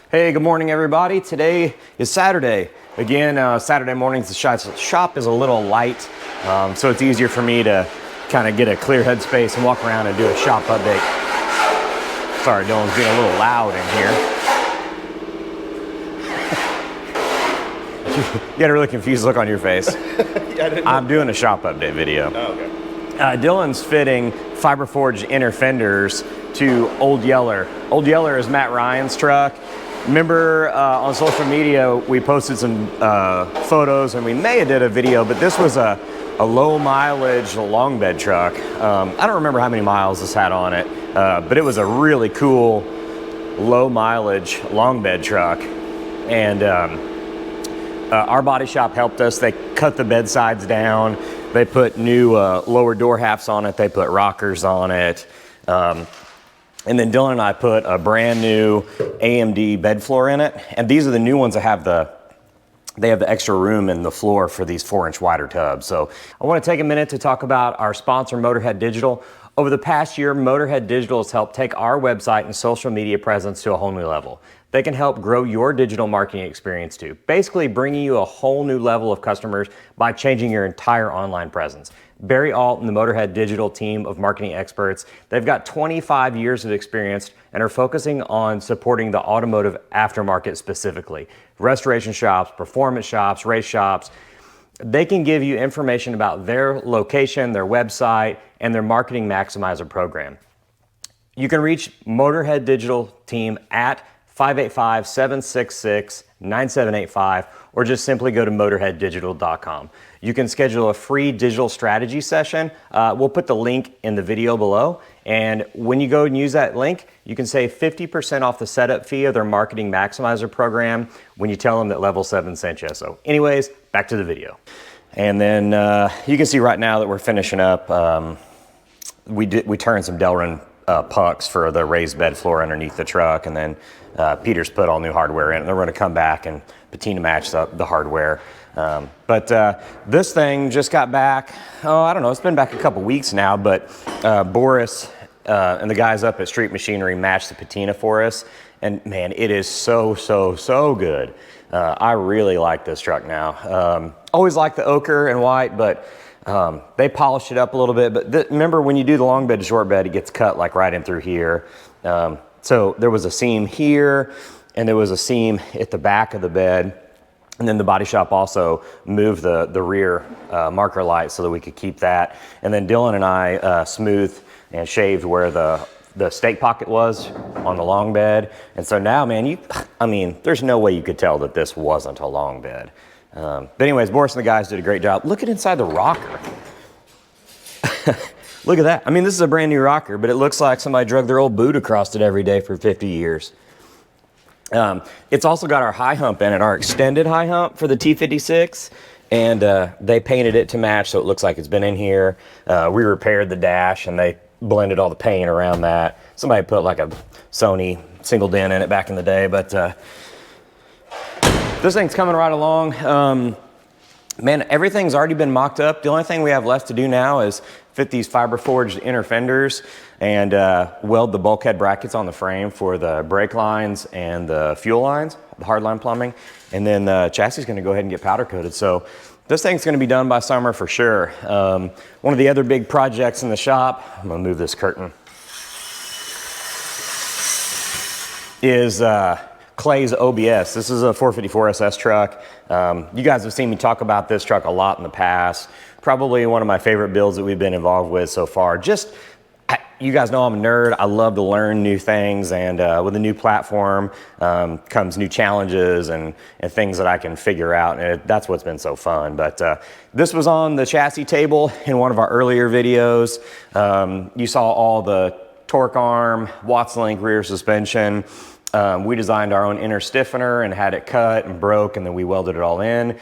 Hey, good morning everybody. Today is Saturday. Again, Saturday mornings the shop is a little light, so it's easier for me to kind of get a clear headspace and walk around and do a shop update. Sorry, Dylan's being a little loud in here. You got a really confused look on your face. Yeah, I'm doing a shop update video. Oh, okay. Dylan's fitting fiber forged inner fenders to Old Yeller. Old Yeller is Matt Ryan's truck. Remember on social media we posted some photos and we may have did a video, but this was a low mileage long bed truck. I don't remember how many miles this had on it, but it was a really cool low mileage long bed truck. And our body shop helped us. They cut the bed sides down. They put new lower door halves on it. They put rockers on it. And then Dylan and I put a brand new AMD bed floor in it. And these are the new ones that have they have the extra room in the floor for these 4-inch wider tubs. So I want to take a minute to talk about our sponsor, Motorhead Digital. Over the past year, Motorhead Digital has helped take our website and social media presence to a whole new level. They can help grow your digital marketing experience too, basically bringing you a whole new level of customers by changing your entire online presence. Barry Alt and the Motorhead Digital team of marketing experts, they've got 25 years of experience and are focusing on supporting the automotive aftermarket specifically. Restoration shops, performance shops, race shops. They can give you information about their location, their website, and their marketing maximizer program. You can reach Motorhead Digital team at 585-766-9785 or just simply go to motorheaddigital.com. You can schedule a free digital strategy session. We'll put the link in the video below. And when you go and use that link, you can save 50% off the setup fee of their marketing maximizer program when you tell them that Level 7 sent you. So anyways, back to the video. And then you can see right now that we're finishing up. We turned some Delrin pucks for the raised bed floor underneath the truck, and then Peter's put all new hardware in, and they're going to come back and patina match the hardware. But this thing just got back, I don't know, it's been back a couple weeks now, but Boris and the guys up at Street Machinery matched the patina for us, and man, it is so good. I really like this truck now. Always liked the ochre and white, but they polished it up a little bit, but remember when you do the long bed to short bed, it gets cut like right in through here. So there was a seam here, and there was a seam at the back of the bed. And then the body shop also moved the rear marker light so that we could keep that. And then Dylan and I smoothed and shaved where the stake pocket was on the long bed. And so now, man, there's no way you could tell that this wasn't a long bed. But anyways, Boris and the guys did a great job. Look at inside the rocker. Look at that. I mean, this is a brand new rocker, but it looks like somebody drug their old boot across it every day for 50 years. It's also got our high hump in it, our extended high hump for the T56. And they painted it to match, so it looks like it's been in here. We repaired the dash, and they blended all the paint around that. Somebody put like a Sony single dent in it back in the day, but this thing's coming right along. Man, everything's already been mocked up. The only thing we have left to do now is fit these fiber forged inner fenders and weld the bulkhead brackets on the frame for the brake lines and the fuel lines, the hardline plumbing. And then the chassis is going to go ahead and get powder coated. So this thing's going to be done by summer for sure. One of the other big projects in the shop, I'm going to move this curtain, is Clay's OBS. This is a 454 SS truck. You guys have seen me talk about this truck a lot in the past. Probably one of my favorite builds that we've been involved with so far. You guys know I'm a nerd. I love to learn new things, and with a new platform comes new challenges and things that I can figure out, and that's what's been so fun. But this was on the chassis table in one of our earlier videos. You saw all the torque arm, Watts link rear suspension. We designed our own inner stiffener and had it cut and broke, and then we welded it all in.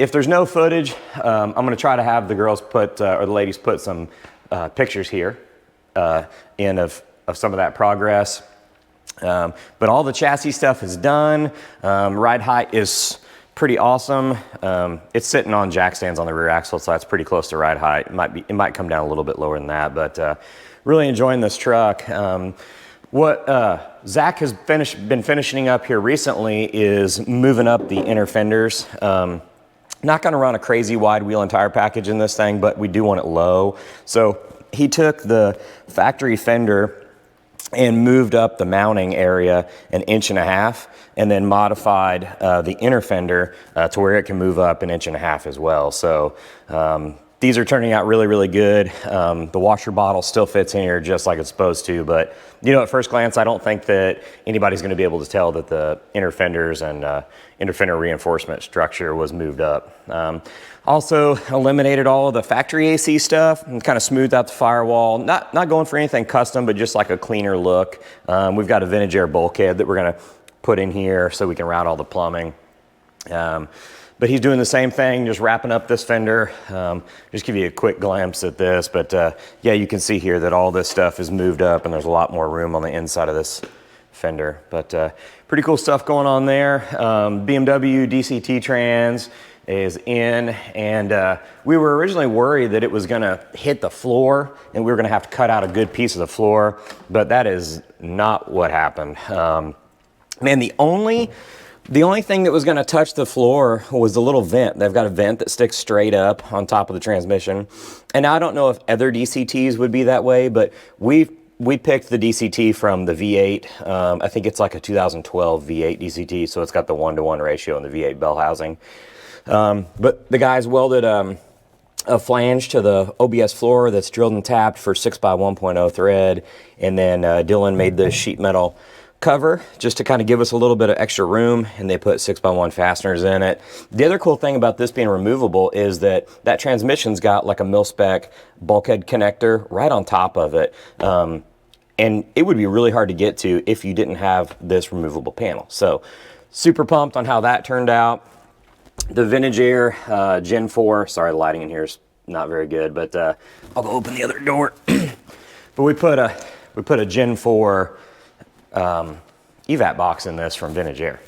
If there's no footage, I'm going to try to have the girls put, or the ladies put some pictures here in of some of that progress. But all the chassis stuff is done. Ride height is pretty awesome. It's sitting on jack stands on the rear axle, so that's pretty close to ride height. It might come down a little bit lower than that, but really enjoying this truck. What Zach has been finishing up here recently is moving up the inner fenders. Not gonna run a crazy wide wheel and tire package in this thing, but we do want it low. So he took the factory fender and moved up the mounting area 1.5 inches and then modified the inner fender to where it can move up 1.5 inches as well. So these are turning out really, really good. The washer bottle still fits in here just like it's supposed to, but you know, at first glance, I don't think that anybody's gonna be able to tell that the inner fenders and inner fender reinforcement structure was moved up. Also eliminated all of the factory AC stuff and kind of smoothed out the firewall. Not going for anything custom, but just like a cleaner look. We've got a vintage air bulkhead that we're gonna put in here so we can route all the plumbing. But he's doing the same thing, just wrapping up this fender. Just give you a quick glimpse at this, but yeah, you can see here that all this stuff is moved up and there's a lot more room on the inside of this fender. But pretty cool stuff going on there. BMW DCT trans is in, and we were originally worried that it was gonna hit the floor and we were gonna have to cut out a good piece of the floor, but that is not what happened. Man, the only thing that was gonna touch the floor was the little vent. They've got a vent that sticks straight up on top of the transmission. And I don't know if other DCTs would be that way, but we picked the DCT from the V8. I think it's like a 2012 V8 DCT, so it's got the 1-to-1 ratio in the V8 bell housing. But the guys welded a flange to the OBS floor that's drilled and tapped for 6x1.0 thread, and then Dylan made the sheet metal cover just to kind of give us a little bit of extra room, and they put 6x1 fasteners in it. The other cool thing about this being removable is that transmission's got like a mil-spec bulkhead connector right on top of it, and it would be really hard to get to if you didn't have this removable panel. So super pumped on how that turned out. The Vintage Air Gen 4, sorry, the lighting in here is not very good, but I'll go open the other door. But we put a Gen 4 evap box in this from Vintage Air.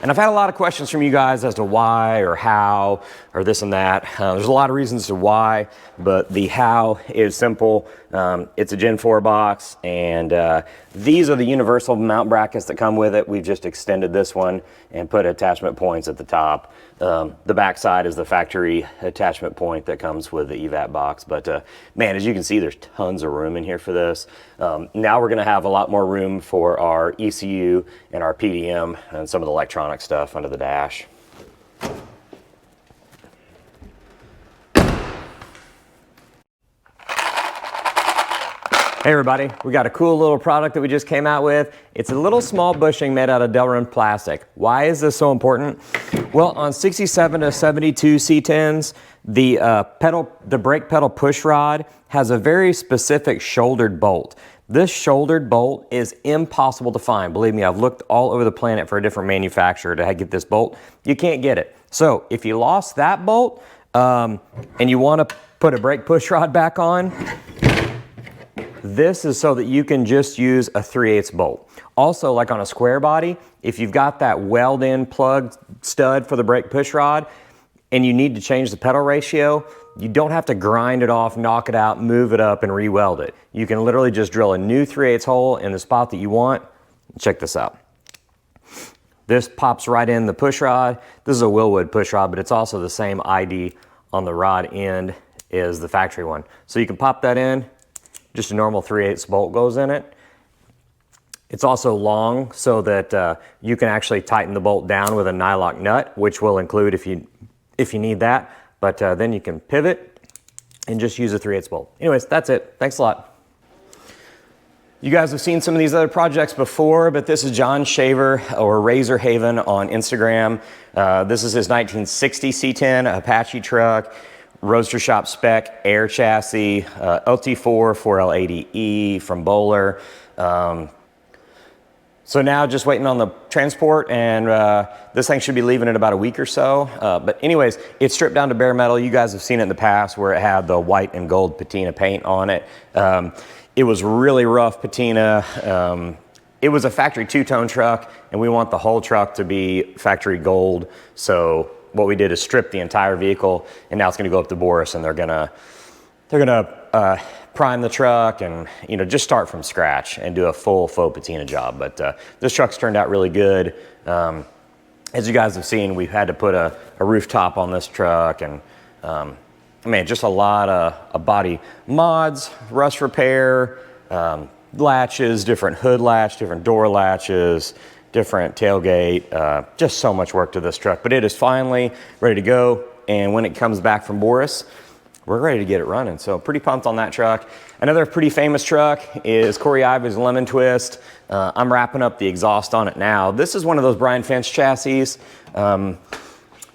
And I've had a lot of questions from you guys as to why or how or this and that. There's a lot of reasons to why, but the how is simple. It's a Gen 4 box, and these are the universal mount brackets that come with it. We've just extended this one and put attachment points at the top. The back side is the factory attachment point that comes with the evap box. But man, as you can see, there's tons of room in here for this. Now we're gonna have a lot more room for our ECU and our PDM and some of the electronic stuff under the dash. Hey everybody, we got a cool little product that we just came out with. It's a little small bushing made out of Delrin plastic. Why is this so important? Well, on 67 to 72 C10s, the brake pedal push rod has a very specific shouldered bolt. This shouldered bolt is impossible to find. Believe me, I've looked all over the planet for a different manufacturer to get this bolt. You can't get it. So if you lost that bolt and you want to put a brake push rod back on, this is so that you can just use a 3/8 bolt. Also, like on a square body, if you've got that weld-in plug stud for the brake push rod and you need to change the pedal ratio, you don't have to grind it off, knock it out, move it up, and re-weld it. You can literally just drill a new 3/8 hole in the spot that you want. Check this out. This pops right in the push rod. This is a Wilwood push rod, but it's also the same ID on the rod end as the factory one. So you can pop that in. Just a normal 3/8 bolt goes in it. It's also long so that you can actually tighten the bolt down with a nylock nut, which we'll include if you need that. But then you can pivot and just use a 3/8 bolt. Anyways, that's it. Thanks a lot. You guys have seen some of these other projects before, but this is John Shaver, or Razor Haven on Instagram. This is his 1960 C10 Apache truck. Roadster Shop spec air chassis, LT4 4L80E from Bowler. So now just waiting on the transport, and this thing should be leaving in about a week or so. But anyways, it's stripped down to bare metal. You guys have seen it in the past where it had the white and gold patina paint on it. It was really rough patina. It was a factory two-tone truck, and we want the whole truck to be factory gold. So what we did is strip the entire vehicle, and now it's gonna go up to Boris, and they're gonna prime the truck and, you know, just start from scratch and do a full faux patina job. But this truck's turned out really good. As you guys have seen, we've had to put a rooftop on this truck, and man, just a lot of body mods, rust repair, latches, different hood latch, different door latches, different tailgate, just so much work to this truck. But it is finally ready to go, and when it comes back from Boris, we're ready to get it running. So pretty pumped on that truck. Another pretty famous truck is Corey Ivan's Lemon Twist. I'm wrapping up the exhaust on it now. This is one of those Brian Finch chassis.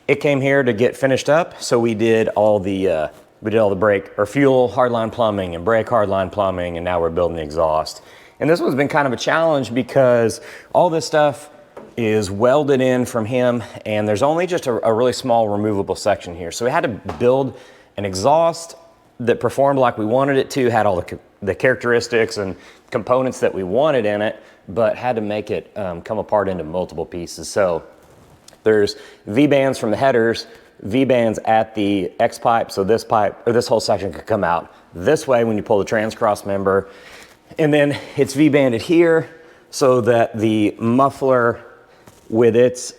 It came here to get finished up, so we did all the brake or fuel hardline plumbing and brake hardline plumbing, and now we're building the exhaust. And this one's been kind of a challenge because all this stuff is welded in from him, and there's only just a really small removable section here. So we had to build an exhaust that performed like we wanted it to, had all the characteristics and components that we wanted in it, but had to make it come apart into multiple pieces. So there's V-bands from the headers, V-bands at the X pipe, so this pipe, or this whole section could come out this way when you pull the trans-cross member. And then it's V-banded here so that the muffler with its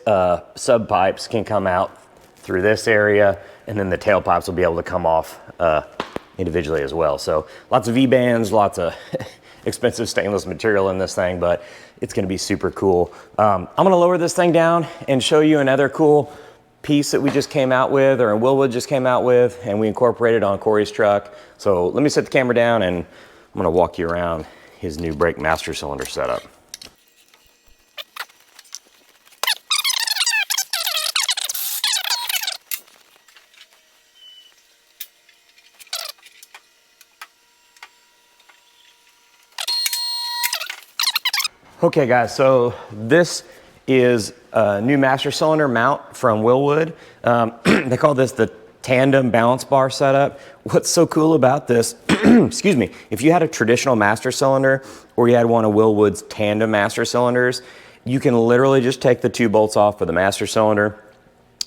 sub-pipes can come out through this area, and then the tailpipes will be able to come off individually as well. So lots of V-bands, lots of expensive stainless material in this thing, but it's gonna be super cool. I'm gonna lower this thing down and show you another cool piece that we just came out with, or Wilwood just came out with, and we incorporated on Corey's truck. So let me set the camera down and I'm gonna walk you around his new brake master cylinder setup. Okay guys, so this is a new master cylinder mount from Wilwood. They call this the tandem balance bar setup. What's so cool about this, excuse me, if you had a traditional master cylinder or you had one of Wilwood's tandem master cylinders, you can literally just take the two bolts off of the master cylinder,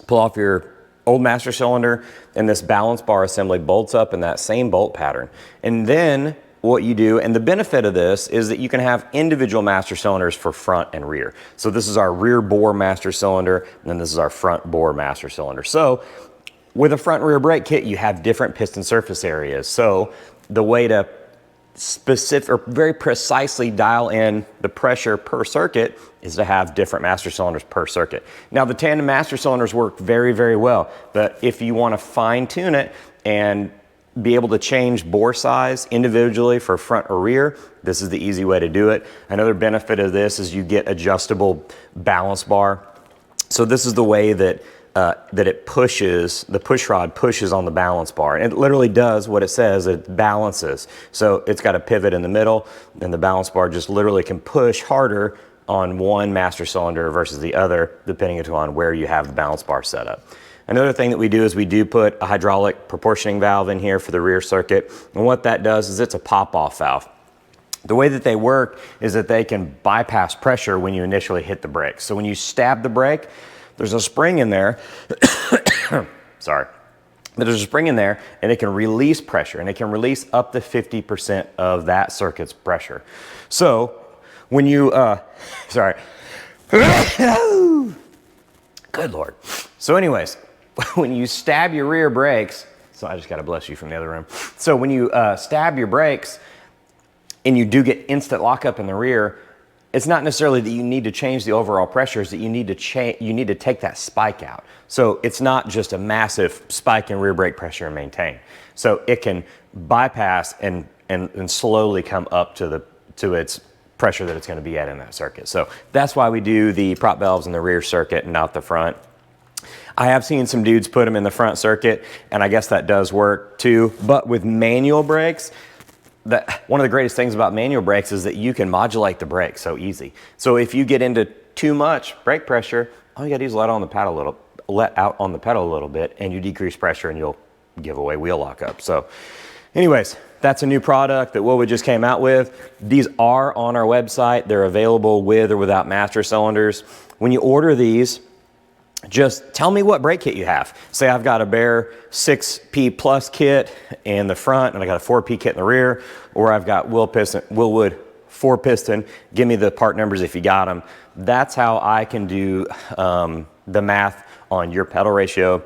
pull off your old master cylinder, and this balance bar assembly bolts up in that same bolt pattern. And then what you do, and the benefit of this is that you can have individual master cylinders for front and rear. So this is our rear bore master cylinder, and then this is our front bore master cylinder. So with a front and rear brake kit, you have different piston surface areas. So the way to specific or very precisely dial in the pressure per circuit is to have different master cylinders per circuit. Now the tandem master cylinders work very, very well, but if you want to fine tune it and be able to change bore size individually for front or rear, this is the easy way to do it. Another benefit of this is you get adjustable balance bar. So this is the way that it pushes, the push rod pushes on the balance bar. And it literally does what it says, it balances. So it's got a pivot in the middle, and the balance bar just literally can push harder on one master cylinder versus the other, depending upon where you have the balance bar set up. Another thing that we do is we do put a hydraulic proportioning valve in here for the rear circuit. And what that does is it's a pop-off valve. The way that they work is that they can bypass pressure when you initially hit the brake. So when you stab the brake, there's a spring in there. Sorry. But there's a spring in there, and it can release pressure, and it can release up to 50% of that circuit's pressure. So when you, sorry. Good Lord. So anyways, when you stab your rear brakes, so I just got to bless you from the other room. So when you stab your brakes and you do get instant lockup in the rear, it's not necessarily that you need to change the overall pressures, that you need to take that spike out. So it's not just a massive spike in rear brake pressure and maintain. So it can bypass and slowly come up to its pressure that it's going to be at in that circuit. So that's why we do the prop valves in the rear circuit and not the front. I have seen some dudes put them in the front circuit, and I guess that does work too. But with manual brakes, one of the greatest things about manual brakes is that you can modulate the brake so easy. So if you get into too much brake pressure, all you gotta do is let out on the pedal a little bit, and you decrease pressure and you'll give away wheel lockup. So anyways, that's a new product that Wilwood just came out with. These are on our website. They're available with or without master cylinders. When you order these, just tell me what brake kit you have. Say I've got a bare 6P plus kit in the front and I got a 4P kit in the rear, or I've got Wilwood 4-piston. Give me the part numbers if you got them. That's how I can do the math on your pedal ratio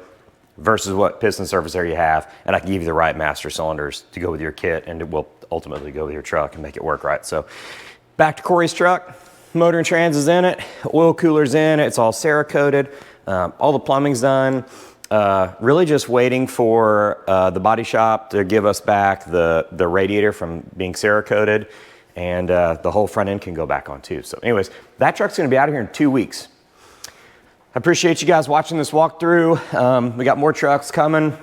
versus what piston surface area you have, and I can give you the right master cylinders to go with your kit, and it will ultimately go with your truck and make it work right. So back to Corey's truck. Motor and trans is in it, oil cooler's in it, it's all Cerakoted, all the plumbing's done. Really just waiting for the body shop to give us back the radiator from being Cerakoted, and the whole front end can go back on too. So anyways, that truck's gonna be out of here in 2 weeks. I appreciate you guys watching this walkthrough. We got more trucks coming.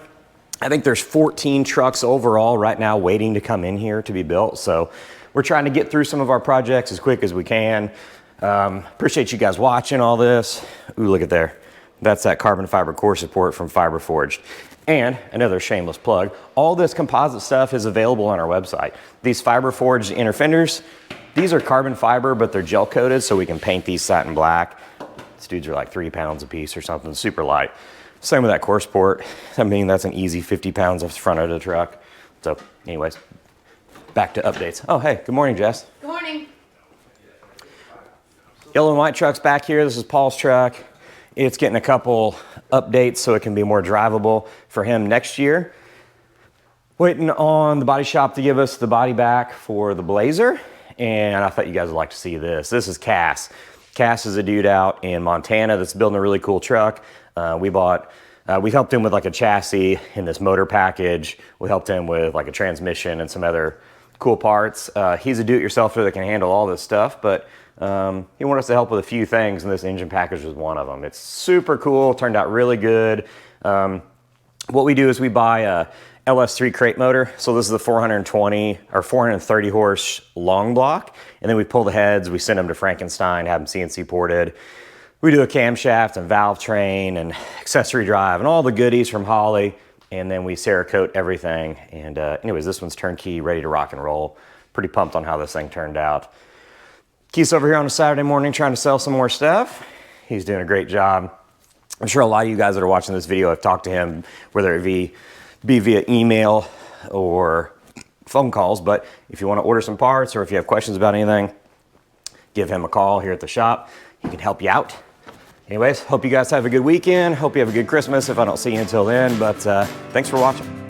I think there's 14 trucks overall right now waiting to come in here to be built. So we're trying to get through some of our projects as quick as we can. Appreciate you guys watching all this. Ooh, look at there. That's that carbon fiber core support from Fiber Forged. And another shameless plug, all this composite stuff is available on our website. These Fiber Forged inner fenders, these are carbon fiber, but they're gel coated, so we can paint these satin black. These dudes are like 3 pounds a piece or something, super light. Same with that core support. I mean, that's an easy 50 pounds off the front of the truck. So anyways, back to updates. Oh, hey, good morning, Jess. Good morning. Yellow and white truck's back here. This is Paul's truck. It's getting a couple updates so it can be more drivable for him next year. Waiting on the body shop to give us the body back for the Blazer. And I thought you guys would like to see this. This is Cass. Cass is a dude out in Montana that's building a really cool truck. We helped him with like a chassis in this motor package. We helped him with like a transmission and some other cool parts. He's a do-it-yourselfer that can handle all this stuff, but he wanted us to help with a few things, and this engine package was one of them. It's super cool, turned out really good. What we do is we buy a LS3 crate motor. So this is the 420 or 430 horse long block. And then we pull the heads, we send them to Frankenstein, have them CNC ported. We do a camshaft and valve train and accessory drive and all the goodies from Holley. And then we Cerakote everything. And anyways, this one's turnkey, ready to rock and roll. Pretty pumped on how this thing turned out. Keith's over here on a Saturday morning trying to sell some more stuff. He's doing a great job. I'm sure a lot of you guys that are watching this video have talked to him, whether it be via email or phone calls. But if you want to order some parts or if you have questions about anything, give him a call here at the shop. He can help you out. Anyways, hope you guys have a good weekend. Hope you have a good Christmas if I don't see you until then. But thanks for watching.